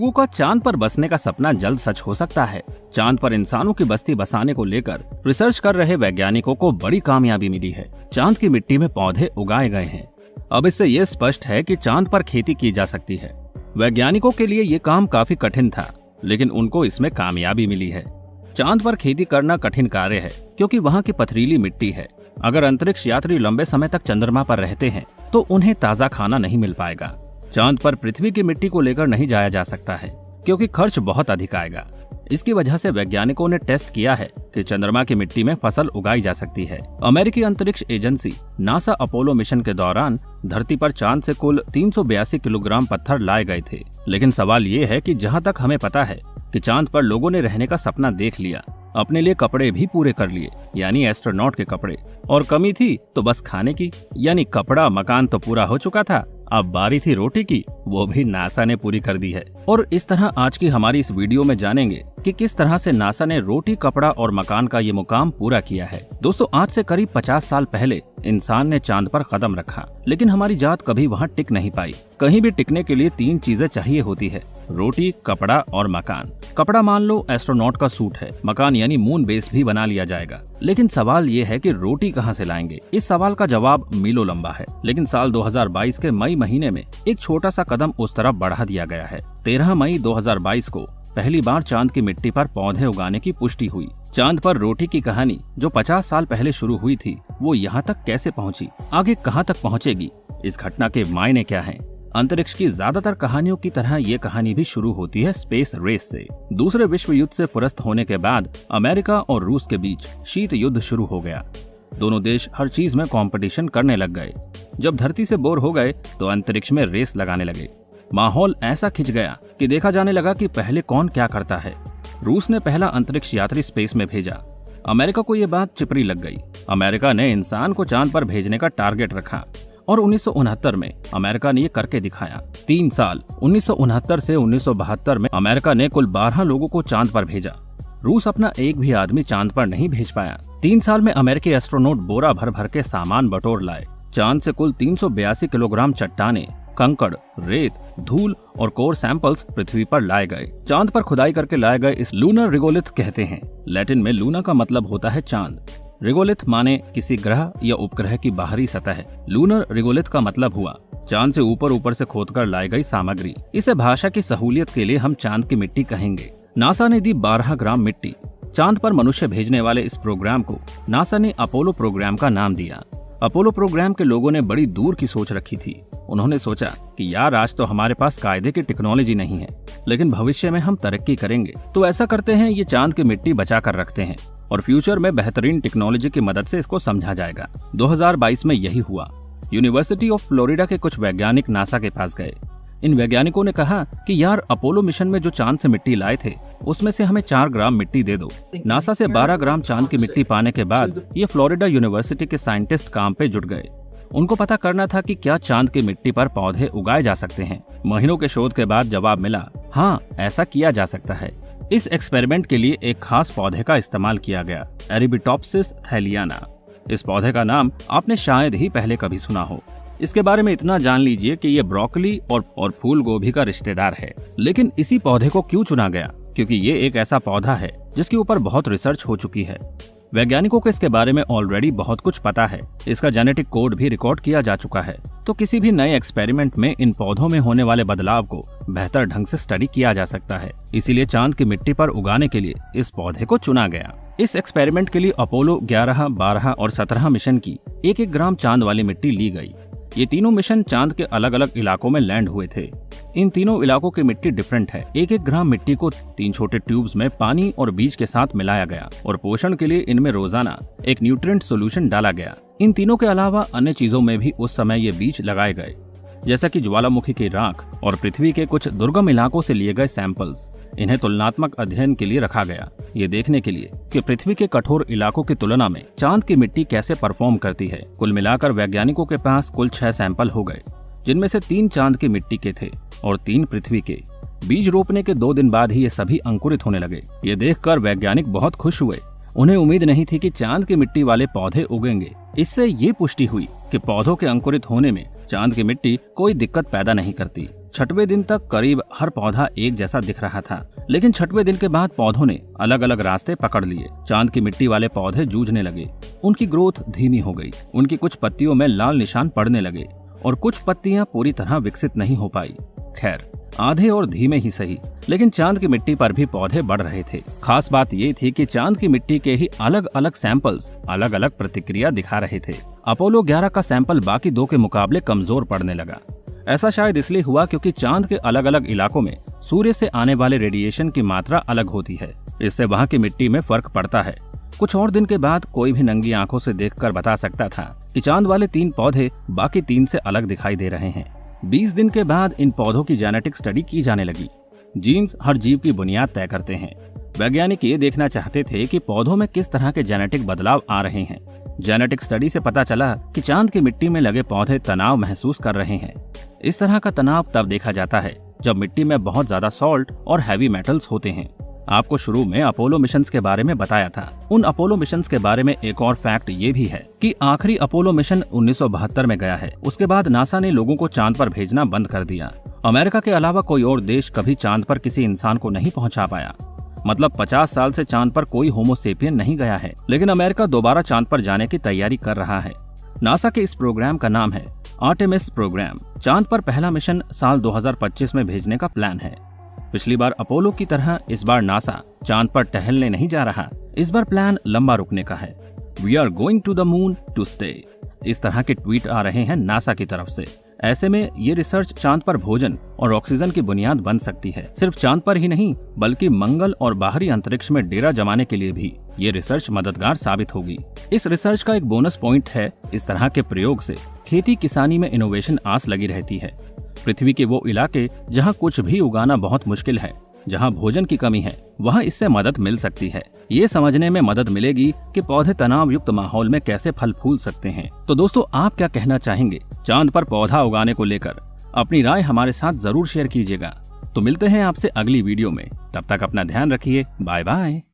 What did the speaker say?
लोगों का चांद पर बसने का सपना जल्द सच हो सकता है। चांद पर इंसानों की बस्ती बसाने को लेकर रिसर्च कर रहे वैज्ञानिकों को बड़ी कामयाबी मिली है। चांद की मिट्टी में पौधे उगाए गए हैं। अब इससे ये स्पष्ट है कि चांद पर खेती की जा सकती है। वैज्ञानिकों के लिए ये काम काफी कठिन था, लेकिन उनको इसमें कामयाबी मिली है। चांद पर खेती करना कठिन कार्य है, क्योंकि वहाँ की पथरीली मिट्टी है। अगर अंतरिक्ष यात्री लंबे समय तक चंद्रमा पर रहते हैं तो उन्हें ताज़ा खाना नहीं मिल पाएगा। चांद पर पृथ्वी की मिट्टी को लेकर नहीं जाया जा सकता है, क्योंकि खर्च बहुत अधिक आएगा। इसकी वजह से वैज्ञानिकों ने टेस्ट किया है कि चंद्रमा की मिट्टी में फसल उगाई जा सकती है। अमेरिकी अंतरिक्ष एजेंसी नासा अपोलो मिशन के दौरान धरती पर चांद से कुल 382 किलोग्राम पत्थर लाए गए थे। लेकिन सवाल ये है कि जहाँ तक हमें पता है कि चांद पर लोगों ने रहने का सपना देख लिया, अपने लिए कपड़े भी पूरे कर लिए, यानी एस्ट्रोनॉट के कपड़े, और कमी थी तो बस खाने की, यानी कपड़ा मकान तो पूरा हो चुका था, अब बारी थी रोटी की, वो भी नासा ने पूरी कर दी है। और इस तरह आज की हमारी इस वीडियो में जानेंगे कि किस तरह से नासा ने रोटी, कपड़ा और मकान का ये मुकाम पूरा किया है। दोस्तों, आज से करीब 50 साल पहले इंसान ने चांद पर कदम रखा, लेकिन हमारी जात कभी वहाँ टिक नहीं पाई। कहीं भी टिकने के लिए 3 चीजें चाहिए होती है, रोटी, कपड़ा और मकान। कपड़ा मान लो एस्ट्रोनॉट का सूट है, मकान यानी मून बेस भी बना लिया जाएगा। लेकिन सवाल ये है कि रोटी कहाँ से लाएंगे? इस सवाल का जवाब मीलों लंबा है, लेकिन साल 2022 के मई महीने में एक छोटा सा कदम उस तरफ बढ़ा दिया गया है। 13 मई 2022 को पहली बार चांद की मिट्टी पर पौधे उगाने की पुष्टि हुई। चांद पर रोटी की कहानी जो 50 साल पहले शुरू हुई थी, वो यहाँ तक कैसे पहुँची, आगे कहाँ तक पहुँचेगी, इस घटना के मायने क्या हैं? अंतरिक्ष की ज्यादातर कहानियों की तरह ये कहानी भी शुरू होती है स्पेस रेस से। दूसरे विश्व युद्ध से फुरस्त होने के बाद अमेरिका और रूस के बीच शीत युद्ध शुरू हो गया। दोनों देश हर चीज में कंपटीशन करने लग गए। जब धरती से बोर हो गए तो अंतरिक्ष में रेस लगाने लगे। माहौल ऐसा खिंच गया कि देखा जाने लगा कि पहले कौन क्या करता है। रूस ने पहला अंतरिक्ष यात्री स्पेस में भेजा। अमेरिका को ये बात चिपरी लग गई। अमेरिका ने इंसान को चांद पर भेजने का टारगेट रखा और 1969 में अमेरिका ने ये करके दिखाया। 3 साल 1969 से 1972 में अमेरिका ने कुल 12 लोगों को चांद पर भेजा। रूस अपना एक भी आदमी चांद पर नहीं भेज पाया। 3 साल में अमेरिकी एस्ट्रोनॉट बोरा भर भर के सामान बटोर लाए। चांद से कुल 382 किलोग्राम चट्टाने, कंकड़, रेत, धूल और कोर सैंपल्स पृथ्वी पर लाए गए। चांद पर खुदाई करके लाए गए इस लूनर रिगोलिथ कहते हैं। लैटिन में लूना का मतलब होता है चांद। रिगोलिथ माने किसी ग्रह या उपग्रह की बाहरी सतह। लूनर रिगोलिथ का मतलब हुआ चांद से ऊपर से खोदकर लाई गई सामग्री। इसे भाषा की सहूलियत के लिए हम चांद की मिट्टी कहेंगे। नासा ने दी 12 ग्राम मिट्टी। चांद पर मनुष्य भेजने वाले इस प्रोग्राम को नासा ने अपोलो प्रोग्राम का नाम दिया। अपोलो प्रोग्राम के लोगों ने बड़ी दूर की सोच रखी थी। उन्होंने सोचा कि यार, आज तो हमारे पास कायदे की टेक्नोलॉजी नहीं है, लेकिन भविष्य में हम तरक्की करेंगे, तो ऐसा करते हैं, ये चांद की मिट्टी बचा कर रखते हैं और फ्यूचर में बेहतरीन टेक्नोलॉजी की मदद से इसको समझा जाएगा। 2022 में यही हुआ। यूनिवर्सिटी ऑफ फ्लोरिडा के कुछ वैज्ञानिक नासा के पास गए। इन वैज्ञानिकों ने कहा कि यार, अपोलो मिशन में जो चांद से मिट्टी लाए थे, उसमें से हमें 4 ग्राम मिट्टी दे दो। नासा से 12 ग्राम चांद की मिट्टी पाने के बाद ये फ्लोरिडा यूनिवर्सिटी के साइंटिस्ट काम पे जुट गए। उनको पता करना था कि क्या चांद की मिट्टी पर पौधे उगाए जा सकते हैं। महीनों के शोध के बाद जवाब मिला, हाँ, ऐसा किया जा सकता है। इस एक्सपेरिमेंट के लिए एक खास पौधे का इस्तेमाल किया गया, अरेबिडोप्सिस थैलियाना। इस पौधे का नाम आपने शायद ही पहले कभी सुना हो। इसके बारे में इतना जान लीजिए कि ये ब्रोकली और फूल गोभी का रिश्तेदार है। लेकिन इसी पौधे को क्यों चुना गया? क्योंकि ये एक ऐसा पौधा है जिसके ऊपर बहुत रिसर्च हो चुकी है। वैज्ञानिकों को इसके बारे में ऑलरेडी बहुत कुछ पता है। इसका जेनेटिक कोड भी रिकॉर्ड किया जा चुका है। तो किसी भी नए एक्सपेरिमेंट में इन पौधों में होने वाले बदलाव को बेहतर ढंग से स्टडी किया जा सकता है। इसीलिए चांद की मिट्टी पर उगाने के लिए इस पौधे को चुना गया। इस एक्सपेरिमेंट के लिए अपोलो 11, 12 और 17 मिशन की 1-1 ग्राम चांद वाली मिट्टी ली गई। ये तीनों मिशन चांद के अलग अलग इलाकों में लैंड हुए थे। इन तीनों इलाकों की मिट्टी डिफरेंट है। 1-1 ग्राम मिट्टी को 3 छोटे ट्यूब्स में पानी और बीज के साथ मिलाया गया और पोषण के लिए इनमें रोजाना एक न्यूट्रिएंट सॉल्यूशन डाला गया। इन तीनों के अलावा अन्य चीजों में भी उस समय ये बीज लगाए गए, जैसा कि ज्वालामुखी की राख और पृथ्वी के कुछ दुर्गम इलाकों से लिए गए सैंपल्स। इन्हें तुलनात्मक अध्ययन के लिए रखा गया, ये देखने के लिए कि पृथ्वी के कठोर इलाकों की तुलना में चांद की मिट्टी कैसे परफॉर्म करती है। कुल मिलाकर वैज्ञानिकों के पास कुल 6 सैंपल हो गए, जिनमें से 3 चांद की मिट्टी के थे और 3 पृथ्वी के। बीज रोपने के 2 दिन बाद ही ये सभी अंकुरित होने लगे। ये देखकर वैज्ञानिक बहुत खुश हुए। उन्हें उम्मीद नहीं थी कि चांद की मिट्टी वाले पौधे उगेंगे। इससे ये पुष्टि हुई कि पौधों के अंकुरित होने में चांद की मिट्टी कोई दिक्कत पैदा नहीं करती। 6वें दिन तक करीब हर पौधा एक जैसा दिख रहा था, लेकिन 6वें दिन के बाद पौधों ने अलग अलग रास्ते पकड़ लिए। चांद की मिट्टी वाले पौधे जूझने लगे, उनकी ग्रोथ धीमी हो गई, उनकी कुछ पत्तियों में लाल निशान पड़ने लगे और कुछ पत्तियां पूरी तरह विकसित नहीं हो पाई। खैर, आधे और धीमे ही सही, लेकिन चांद की मिट्टी पर भी पौधे बढ़ रहे थे। खास बात ये थी कि चांद की मिट्टी के ही अलग अलग सैंपल्स अलग अलग प्रतिक्रिया दिखा रहे थे। अपोलो 11 का सैंपल बाकी 2 के मुकाबले कमजोर पड़ने लगा। ऐसा शायद इसलिए हुआ क्योंकि चांद के अलग अलग इलाकों में सूर्य से आने वाले रेडिएशन की मात्रा अलग होती है। इससे वहाँ की मिट्टी में फर्क पड़ता है। कुछ और दिन के बाद कोई भी नंगी आंखों से देखकर बता सकता था कि चांद वाले 3 पौधे बाकी 3 से अलग दिखाई दे रहे हैं। 20 दिन के बाद इन पौधों की जेनेटिक स्टडी की जाने लगी। जीन्स हर जीव की बुनियाद तय करते हैं। वैज्ञानिक ये देखना चाहते थे कि पौधों में किस तरह के जेनेटिक बदलाव आ रहे हैं। जेनेटिक स्टडी से पता चला कि चांद की मिट्टी में लगे पौधे तनाव महसूस कर रहे हैं। इस तरह का तनाव तब देखा जाता है जब मिट्टी में बहुत ज्यादा सॉल्ट और हैवी मेटल्स होते हैं। आपको शुरू में अपोलो मिशंस के बारे में बताया था। उन अपोलो मिशंस के बारे में एक और फैक्ट ये भी है कि आखिरी अपोलो मिशन 1972 में गया है। उसके बाद नासा ने लोगों को चांद पर भेजना बंद कर दिया। अमेरिका के अलावा कोई और देश कभी चांद पर किसी इंसान को नहीं पहुंचा पाया। मतलब 50 साल से चांद पर कोई होमोसेपियन नहीं गया है, लेकिन अमेरिका दोबारा चांद पर जाने की तैयारी कर रहा है। नासा के इस प्रोग्राम का नाम है आर्टेमिस प्रोग्राम। चांद पर पहला मिशन साल 2025 में भेजने का प्लान है। पिछली बार अपोलो की तरह इस बार नासा चांद पर टहलने नहीं जा रहा। इस बार प्लान लंबा रुकने का है। We are going to the moon to stay. इस तरह के ट्वीट आ रहे हैं नासा की तरफ से। ऐसे में ये रिसर्च चांद पर भोजन और ऑक्सीजन की बुनियाद बन सकती है। सिर्फ चांद पर ही नहीं, बल्कि मंगल और बाहरी अंतरिक्ष में डेरा जमाने के लिए भी ये रिसर्च मददगार साबित होगी। इस रिसर्च का एक बोनस पॉइंट है, इस तरह के प्रयोग से खेती किसानी में इनोवेशन आस लगी रहती है। पृथ्वी के वो इलाके जहाँ कुछ भी उगाना बहुत मुश्किल है, जहाँ भोजन की कमी है, वहाँ इससे मदद मिल सकती है। ये समझने में मदद मिलेगी कि पौधे तनाव युक्त माहौल में कैसे फल फूल सकते हैं। तो दोस्तों, आप क्या कहना चाहेंगे चांद पर पौधा उगाने को लेकर? अपनी राय हमारे साथ जरूर शेयर कीजिएगा। तो मिलते हैं आपसे अगली वीडियो में। तब तक अपना ध्यान रखिए। Bye bye.